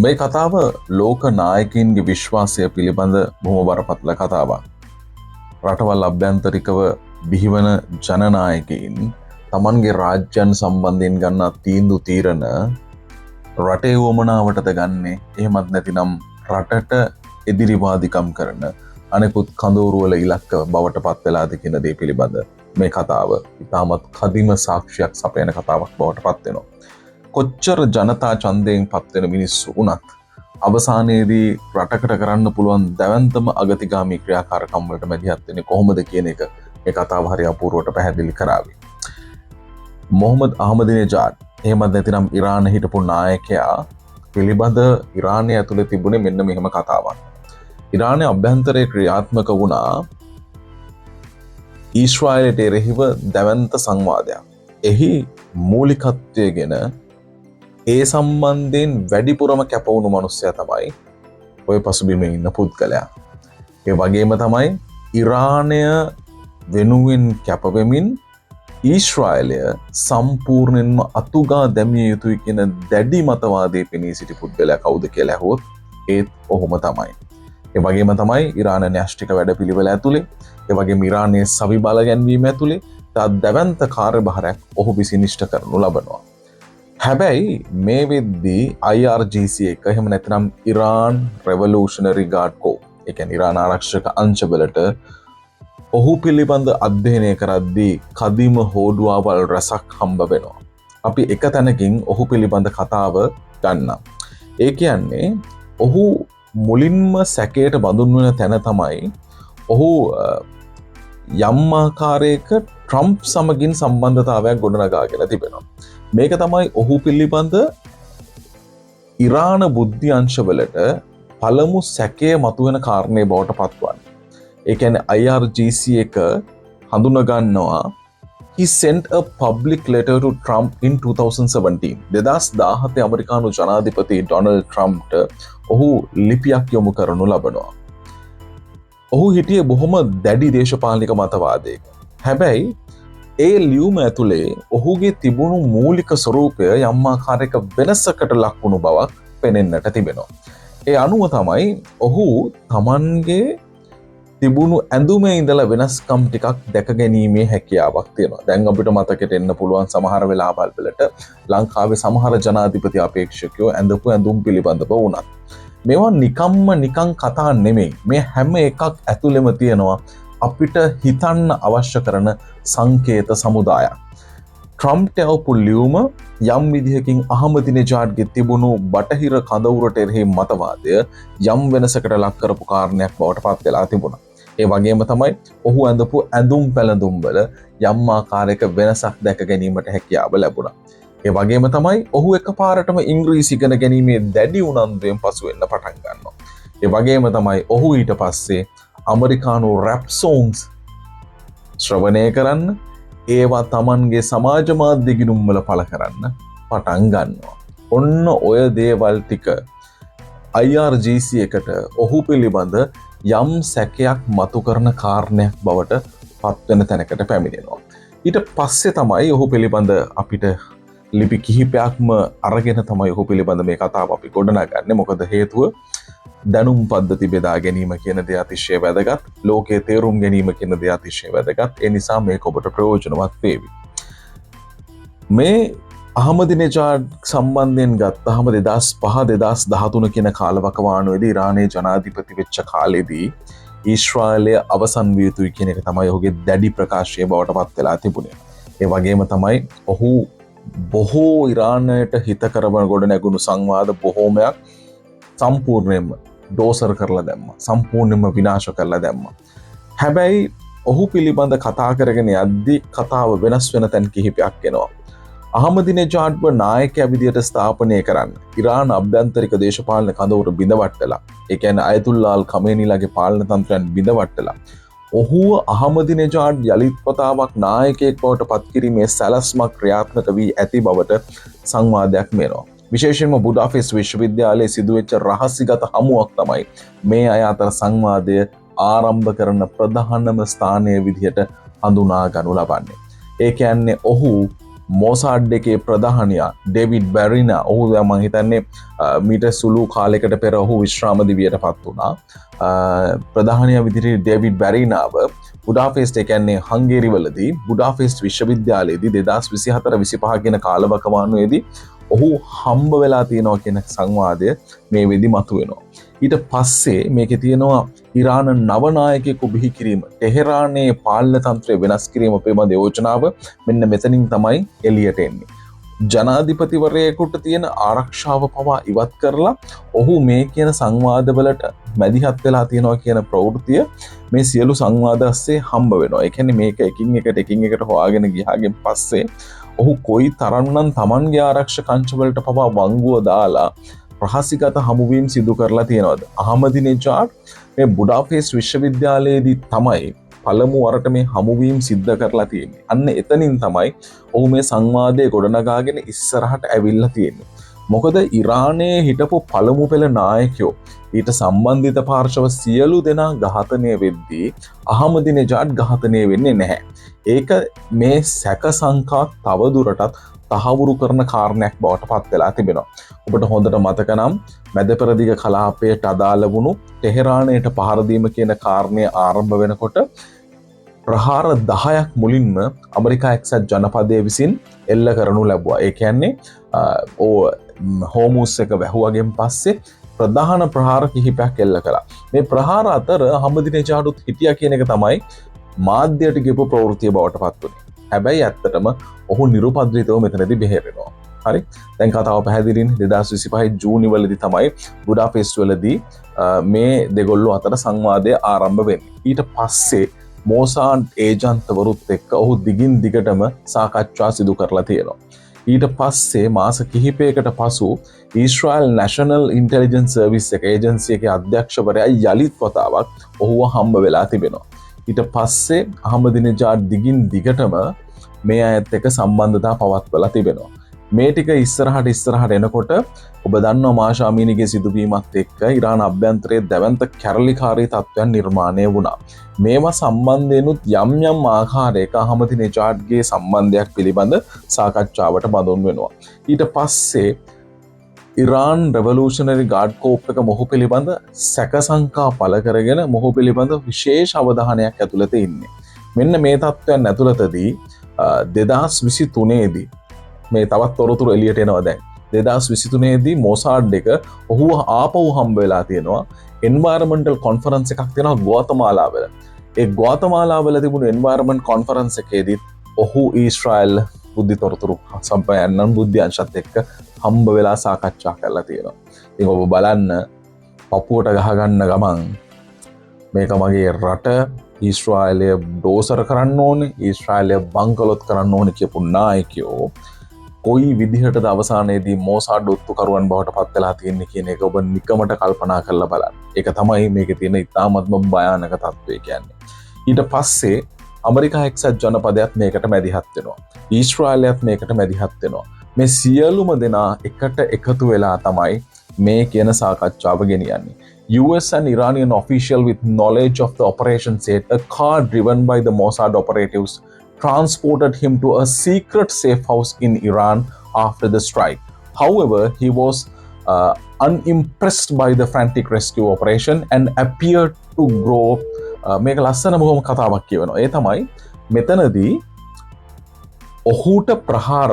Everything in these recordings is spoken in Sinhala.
මේ කතාව ලෝක නායකයින්ගේ විශ්වාසය පිළිබඳ බොහොම බරපතල කතාවක්. රටවල් අභ්‍යන්තරිකව බිහිවන ජනනායකයින් තමන්ගේ රාජ්‍යයන් සම්බන්ධයෙන් ගන්නා තීන්දුව තීරණ රටේ වමනාවටද ගන්නේ, එහෙමත් නැතිනම් රටට එදිරිවාදිකම් කරන අනෙකුත් කඳවුරුවල ඉලක්ක බවට පත් වෙලාද කියන දේ පිළිබඳ මේ කතාව ඉතාමත් කදිම සාක්ෂියක් සපයන කතාවක් බවට පත් වෙනවා. කොච්චර ජනතා ඡන්දයෙන් පත්වෙන මිනිස්සු වුණත් අවසානයේදී රටකට කරන්න පුළුවන් දැවැන්තම අගතිගාමී ක්‍රියාකාරකම් වලට මැදිහත් වෙන්නේ කොහොමද කියන එක මේ කතාව හරි අපූර්වට පැහැදිලි කරાવી. මොහමඩ් අහමදිනෙජාඩ් එහෙමත් නැතිනම් ඉරාන හිටපු නායකයා පිළිබඳ ඉරානය ඇතුළේ තිබුණේ මෙන්න මෙහෙම කතාවක්. ඉරානයේ අභ්‍යන්තරයේ ක්‍රියාත්මක වුණා ඊශ්‍රායලයට එරෙහිව දැවැන්ත සංවාදයක්. එහි මූලිකත්වය ගෙන ඒ සම්බන්ධයෙන් වැඩිපුරම කැපවුණු මනුස්සයා තමයි ඔය පසුබිමේ ඉන්න පුද්ගලයා. ඒ වගේම තමයි ඉරානය වෙනුවෙන් කැපවෙමින් ඊශ්‍රායලය සම්පූර්ණයෙන්ම අතුගා දැමිය යුතුයි කියන දැඩි මතවාදයේ පෙනී සිටි පුද්ගලයා කවුද කියලා අහුවොත් ඒත් ඔහොම තමයි. ඒ වගේම තමයි ඉරාන න්‍යෂ්ටික වැඩපිළිවෙල ඇතුලේ, ඒ වගේම ඉරානයේ සවි බල ගැන්වීම ඇතුලේ තා දැවැන්ත කාර්යභාරයක් ඔහු විසින් ඉෂ්ට කරනු ලබනවා. හැබැයි මේ වෙද්දී IRGC එක එහෙම නැත්නම් ඉරාන් රෙවලූෂනරි ගාඩ් කෝ, ඒ කියන්නේ ඉරාන ආරක්ෂක අංශවලට ඔහු පිළිබඳ අධ්‍යයනය කරද්දී කදිම හෝඩුවාවල් රසක් හම්බ වෙනවා. අපි එක තැනකින් ඔහු පිළිබඳ කතාව ගන්නම්. ඒ කියන්නේ ඔහු මුලින්ම සැකයට බඳුන් වෙන තැන තමයි ඔහු යම් ආකාරයක ට්‍රම්ප් සමගින් සම්බන්ධතාවයක් ගොඩනගාගෙන තිබෙනවා. මේක තමයි ඔහු පිළිබඳ ඉරාන බුද්ධි අංශවලට පළමු සැකය මතුවෙන කාරණේ බවට පත්වන්නේ. ඒ කියන්නේ IRGC එක හඳුනගන්නවා he sent a public letter to Trump in 2017. 2017 ඇමරිකානු ජනාධිපති ඩොනල්ඩ් ට්‍රම්ප්ට ඔහු ලිපියක් යොමු කරනු ලබනවා. ඔහු හිටියේ බොහොම දැඩි දේශපාලනික මතවාදයක. හැබැයි ඒ ලියුම ඇතුලේ ඔහුගේ තිබුණු මූලික ස්වරූපය යම් ආකාරයක වෙනසකට ලක්වුණු බවක් පෙනෙන්නට තිබෙනවා. ඒ අනුව තමයි ඔහු තමන්ගේ තිබුණු ඇඳුමේ ඉඳලා වෙනස්කම් ටිකක් දැක ගැනීමේ හැකියාවක් තියෙනවා. දැන් අපිට මතකෙට එන්න පුළුවන් සමහර වෙලාවල් වලට ලංකාවේ සමහර ජනාධිපති අපේක්ෂකයෝ ඇඳපු ඇඳුම් පිළිබඳව වුණත් මේවා නිකන් කතා නෙමෙයි. මේ හැම එකක් ඇතුළෙම තියෙනවා අපිට හිතන්න අවශ්‍ය කරන සංකේත සමුදායක්. ට්‍රම්ප්ට යවපු ලියුම යම් විදිහකින් අහමදිනෙජාඩ්ගේ තිබුණු බටහිර කඳවුරට එරෙහි මතවාදය යම් වෙනසකට ලක් කරපු කාරණයක් බවට පත් වෙලා තිබුණා. ඒ වගේම තමයි ඔහු ඇඳපු ඇඳුම් පැළඳුම් වල යම් ආකාරයක වෙනසක් දැක ගැනීමට හැකියාව ලැබුණා. ඒ වගේම තමයි ඔහු එකපාරටම ඉංග්‍රීසි ඉගෙන ගැනීමේ දැඩි උනන්දුවෙන් පසු වෙන්න පටන් ගන්නවා. ඒ වගේම තමයි ඔහු ඊට පස්සේ ඇමරිකානු රැප් සෝන්ග්ස් ශ්‍රවණය කරන්න, ඒවා තමන්ගේ සමාජ මාධ්‍ය ගිණුම් වල පළ කරන්න පටන් ගන්නවා. ඔන්න ඔය දේවල් ටික IRGC එකට ඔහු පිළිබඳ යම් සැකයක් මතු කරන කාරණයක් බවට පත්වෙන තැනකට පැමිණෙනවා. ඊට පස්සේ තමයි ඔහු පිළිබඳ අපිට ලිපි කිහිපයක්ම අරගෙන තමයි ඔහු පිළිබඳ මේ කතාව අපි ගොඩනගන්නේ. මොකද හේතුව දැනුම් පද්ධති බෙදා ගැනීම කියන දේ අතිශය වැදගත්. ලෝකයේ තේරුම් ගැනීම කියන දේ අතිශය වැදගත්. ඒ නිසා මේක ඔබට ප්‍රයෝජනවත් වේවි. මේ අහමදිනෙජාඩ් සම්බන්ධයෙන් ගත්තහම 2005-2013 කියන කාලවකවානුවේදී ඉරානයේ ජනාධිපති වෙච්ච කාලෙදී ඊශ්‍රායලය අවසන් විය යුතුයි කියන එක තමයි ඔහුගේ දැඩි ප්‍රකාශය බවට පත් වෙලා තිබුණේ. ඒ වගේම තමයි ඔහු බොහෝ ඉරානයට හිත කරවන ගොඩ නැගුණු සංවාද බොහෝමයක් සම්පූර්ණයෙන්ම ඩෝසර් කරලා දැම්මා. සම්පූර්ණයෙන්ම විනාශ කරලා දැම්මා. හැබැයි ඔහු පිළිබඳ කතා කරගෙන යද්දී කතාව වෙනස් වෙන තැන් කිහිපයක් එනවා. අහමදිනෙජාඩ්ව නායකයා විදියට ස්ථාපනය කරන්න ඉරාන අභ්‍යන්තරික දේශපාලන කඳවුර බිඳවට්ටලා, ඒ කියන්නේ අයතුල්ලා අල් ඛමේනිලාගේ පාලන තන්ත්‍රයන් බිඳවට්ටලා ඔහුව අහමදිනෙජාඩ් යලිත් වතාවක් නායකයෙක් බවට පත් කිරීමේ සැලැස්මක් ක්‍රියාත්මක වී ඇති බවට සංවාදයක් මෙනවා. විශේෂයෙන්ම බුඩාපෙස්ට් විශ්වවිද්‍යාලයේ සිදුවෙච්ච රහස්‍යගත හමුවක් තමයි මේ අය අතර සංවාදය ආරම්භ කරන ප්‍රධානම ස්ථානය විදිහට හඳුනා ගනු ලබන්නේ. ඒ කියන්නේ ඔහු මොසාඩ් එකේ ප්‍රධානියා ඩේවිඩ් බැරිනා ඔහු මම හිතන්නේ මීට සුළු කාලයකට පෙර ඔහු විශ්‍රාම දිවියට පත් වුණා. ප්‍රධානියා විදිහට ඩේවිඩ් බැරිනාව බුඩාපෙස්ට් ඒ කියන්නේ හංගේරිවලදී බුඩාපෙස්ට් විශ්වවිද්‍යාලයේදී 2024-25 කියන කාලවකවානුවේදී ඔහු හම්බ වෙලා තියෙනවා කියන සංවාදය මේ වෙදි මතුවෙනවා. ඊට පස්සේ මේකේ තියෙනවා ඉරාන නවනායකයෙකු බිහි කිරීම, ටෙහෙරානයේ පාලන තන්ත්‍රය වෙනස් කිරීම පිළිබඳ යෝජනාව මෙන්න මෙතනින් තමයි එළියට එන්නේ. ජනාධිපතිවරයෙකුට තියෙන ආරක්ෂාව පවා ඉවත් කරලා ඔහු මේ කියන සංවාදවලට මැදිහත් වෙලා තියෙනවා කියන ප්‍රවෘත්තිය මේ සියලු සංවාද ඇස්සේ හම්බ වෙනවා. ඒ කියන්නේ මේක එකින් එකට හොයාගෙන ගියාගෙන් පස්සේ ඔහු කොයි තරම්නම් Tamanගේ ආරක්ෂක අංශවලට පවා වංගුව දාලා රහසිගත හමුවීම් සිදු කරලා තියෙනවද? අහමදිනෙජාඩ් මේ බුඩාපෙස්ට් විශ්වවිද්‍යාලයේදී තමයි පළමු වරට මේ හමුවීම් සිද්ධ කරලා තියෙන්නේ. අන්න එතනින් තමයි ඔහු මේ සංවාදය ගොඩනගාගෙන ඉස්සරහට ඇවිල්ලා තියෙන්නේ. මොකද ඉරානයේ හිටපු පළමු පෙළ නායකයෝ ඊට සම්බන්ධිත පාර්ශව සියලු දෙනා ඝාතනය වෙද්දී අහමදිනෙජාඩ් ඝාතනය වෙන්නේ නැහැ. ඒක මේ සැක සංකා තවදුරටත් තහවුරු කරන කාරණයක් බවට පත් වෙලා තිබෙනවා. ඔබට හොඳට මතක නම් මැද පෙරදිග කලාපයට අදාළ වුණු ටෙහෙරානයට පහර දීම කියන කාරණය ආරම්භ වෙනකොට ප්‍රහාර 10ක් මුලින්ම ඇමරිකා එක්සත් ජනපදයේ විසින් එල්ල කරනු ලැබුවා. ඒ කියන්නේ හෝමුස් එක වැහුවගෙන් පස්සේ ප්‍රධාන ප්‍රහාර කිහිපයක් එල්ල කළා. මේ ප්‍රහාර අතර අහමදිනෙජාඩුත් හිටියා කියන එක තමයි මාධ්‍යයට ගෙපු ප්‍රවෘත්තිය බවට පත් වුණේ. හැබැයි ඇත්තටම ඔහු නිරුපද්‍රිතව මෙතනදී බෙහෙරෙනවා. හරි. දැන් කතාව පැහැදිලිනේ. 2025 ජූනි වලදී තමයි බුඩාපෙස්ට් වලදී මේ දෙගොල්ලෝ අතර සංවාදය ආරම්භ වෙන්නේ. ඊට පස්සේ මොසාඩ් ඒජන්තවරුත් එක්ක ඔහු දිගින් දිගටම සාකච්ඡා සිදු කරලා තියෙනවා. ඊට පස්සේ මාස කිහිපයකට පසු ඊශ්‍රායල් නැෂනල් ඉන්ටෙලිජන්ස් සර්විස් එක ඒජන්සි එකේ අධ්‍යක්ෂවරයා යලිත් වතාවක් ඔහුව හම්බ වෙලා තිබෙනවා. ඊට පස්සේ අහමදිනෙජාඩ් දිගින් දිගටම මේ අයත් එක්ක සම්බන්ධතා පවත්වලා තිබෙනවා. මේ ටික ඉස්සරහට එනකොට ඔබ දන්නවා මාෂා අමීනිගේ සිදුවීමත් එක්ක ඉරාන අභ්‍යන්තරයේ දැවැන්ත කැරලිකාරී තත්ත්වයන් නිර්මාණය වුණා. මේවා සම්බන්ධයෙන්ුත් යම් ආකාරයක අහමදිනෙජාඩ්ගේ සම්බන්ධයක් පිළිබඳ සාකච්ඡාවට බඳුන් වෙනවා. ඊට පස්සේ ඉරාන් රෙවලූෂනරි ගාඩ් කෝප් එක මොහු පිළිබඳ සැකසංකා පළ කරගෙන මොහු පිළිබඳ විශේෂ අවධානයක් ඇතුළත ඉන්නේ. මෙන්න මේ තත්ත්වයන් ඇතුළතදී 2023 දී මේ තවත් තොරතුරු එළියට එනවා. දැන් 2023 දී මොසාඩ් එක ඔහුව ආපහු හම්බ වෙලා තියෙනවා. එන්වයරන්මන්ටල් කොන්ෆරන්ස් එකක් තියෙනවා ගුවතමාලාවල. ඒ ගුවතමාලාවල තිබුණු එන්වයරන්මන්ට් කොන්ෆරන්ස් එකේදී ඔහු ඊශ්‍රායල් බුද්ධි තොරතුරු සම්පයන්නන් බුද්ධ්‍යංශත් එක්ක හම්බ වෙලා සාකච්ඡා කරලා තියෙනවා. ඉතින් ඔබ බලන්න පපුවට ගහගන්න ගමන් මේක මගේ රට ඊශ්‍රායලය ඩෝසර කරන්න ඕනේ, ඊශ්‍රායලය බංකලොත් කරන්න ඕනේ කියපු නායකයෝ කොයි විදිහටද අවසානයේදී මොසාඩ් ඔත්තුකරුවන් බවට පත් වෙලා තියෙන්නේ කියන එක ඔබ නිකමට කල්පනා කරලා බලන්න. ඒක තමයි මේකේ තියෙන ඉතාමත්ම භයානක තත්ත්වය කියන්නේ. ඊට පස්සේ ඇමරිකා එක්සත් ජනපදයත් මේකට මැදිහත් වෙනවා. ඊශ්‍රායලයත් මේකට මැදිහත් වෙනවා. මේ සියලුම දෙනා එකට එකතු වෙලා තමයි මේ කියන සාකච්ඡාව ගෙනියන්නේ. US and Iranian official with knowledge of the operation said a car driven by the Mossad operatives transported him to a secret safe house in Iran after the strike. However, he was unimpressed by the frantic rescue operation and appeared to grow මේක ලස්සන බොහොම කතාවක් කියවෙනවා. ඒ තමයි මෙතනදී ඔහුට ප්‍රහාර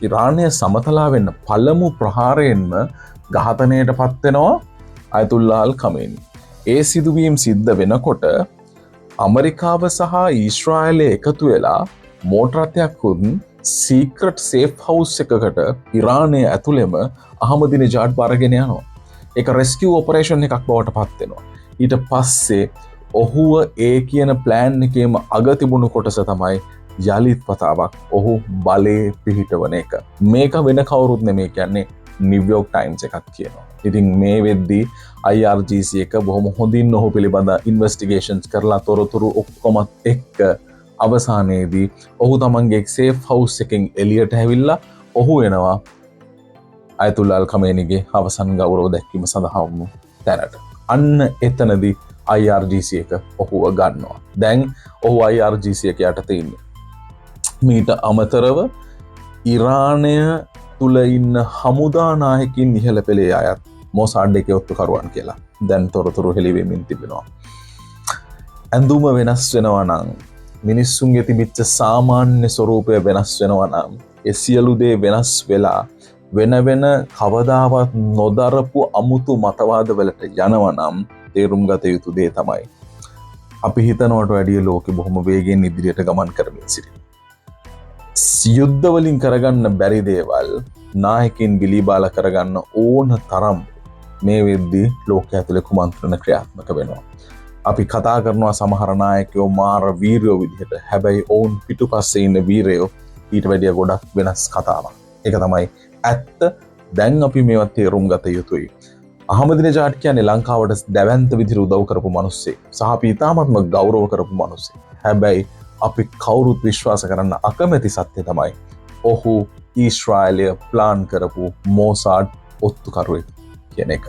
ඉරානය සමතලා වෙන්න පළමු ප්‍රහාරයෙන්ම ඝාතනයට පත් වෙනවා අයතුල්ලා අල් ඛමේනි. ඒ සිදුවීම් සිද්ධ වෙනකොට ඇමරිකාව සහ ඊශ්‍රායලය එකතු වෙලා මෝටරත්යක් සීක්‍රට් සේෆ් හවුස් එකකට ඉරානය ඇතුළෙම අහමදිනෙජාඩ් බාරගෙන යනවා. ඒක රෙස්කියු ඔපරේෂන් එකක් බවට පත් වෙනවා. ඊට පස්සේ ඔහුව ඒ කියන ප්ලෑන් එකේම අග තිබුණු කොටස තමයි යලිත් වතාවක් ඔහු බලේ පිහිටවන එක. මේක වෙන කවුරුත් නෙමෙයි, කියන්නේ නිව්යෝක් ටයිම්ස් එකක් කියනවා. ඉතින් මේ වෙද්දී IRGC එක බොහොම හොඳින් ඔහු පිළිබඳ ඉන්වෙස්ටිගේෂන්ස් කරලා තොරතුරු ඔක්කොමත් එක්ක අවසානයේදී ඔහු තමන්ගේ සේෆ් හවුස් එකෙන් එළියට ඇවිල්ලා ඔහු වෙනවා අයතුල්ලා අල් ඛමේනිගේ අවසන් ගෞරව දැක්වීම සඳහා වුණු තැනට. අන්න එතනදී IRGC එක ඔහුව ගන්නවා. දැන් ඔහු IRGC එක යටතේ ඉන්නේ. මීට අමතරව ඉරානය තුළ ඉන්න හමුදානායකින් ඉහළ පෙළේ අයත් මොසාඩ් එකේ ඔත්තුකරුවන් කියලා දැන් තොරතුරු හෙළිවෙමින් තිබෙනවා. ඇඳුම වෙනස් වෙනවා නම් මිනිස්සුන්ගේ තිබිච්ච සාමාන්‍ය ස්වරූපය වෙනස් වෙනවා නම් ඒ සියලු දේ වෙනස් වෙලා වෙන වෙන කවදාවත් නොදරපු අමුතු මතවාදවලට යනවා නම් තේරුම් ගත යුතු දේ තමයි අපි හිතනවට වැඩිය ලෝකෙ බොහොම වේගෙන් ඉදිරියට ගමන් කරමින් සිටිනවා. යුද්ධ වලින් කරගන්න බැරි දේවල් නායකින් බිලිබාල කරගන්න ඕන තරම් මේ වෙද්දී ලෝකයේ ඇතුලේ කුමන්ත්‍රණ ක්‍රියාත්මක වෙනවා. අපි කතා කරනවා සමහර නායකයෝ මාර වීරයෝ විදිහට. හැබැයි ඔවුන් පිටුපස්සේ ඉන්න වීරයෝ ඊට වැඩිය ගොඩක් වෙනස් කතාවක්. ඒක තමයි ඇත්ත. දැන් අපි මේවත් තේරුම් ගත යුතුයි. අහමදිනේජාඩ් කියන්නේ ලංකාවට දැවැන්ත විදිහට උදව් කරපු මිනිස්සෙක්. සහ අපි ඉතාමත්ම ගෞරව කරපු මිනිස්සෙක්. හැබැයි අපි කවුරුත් විශ්වාස කරන්න අකමැති සත්‍ය තමයි ඔහු ඊශ්‍රායලය ප්ලාන් කරපු මොසාඩ් ඔත්තුකරුවෙක් කියන එක.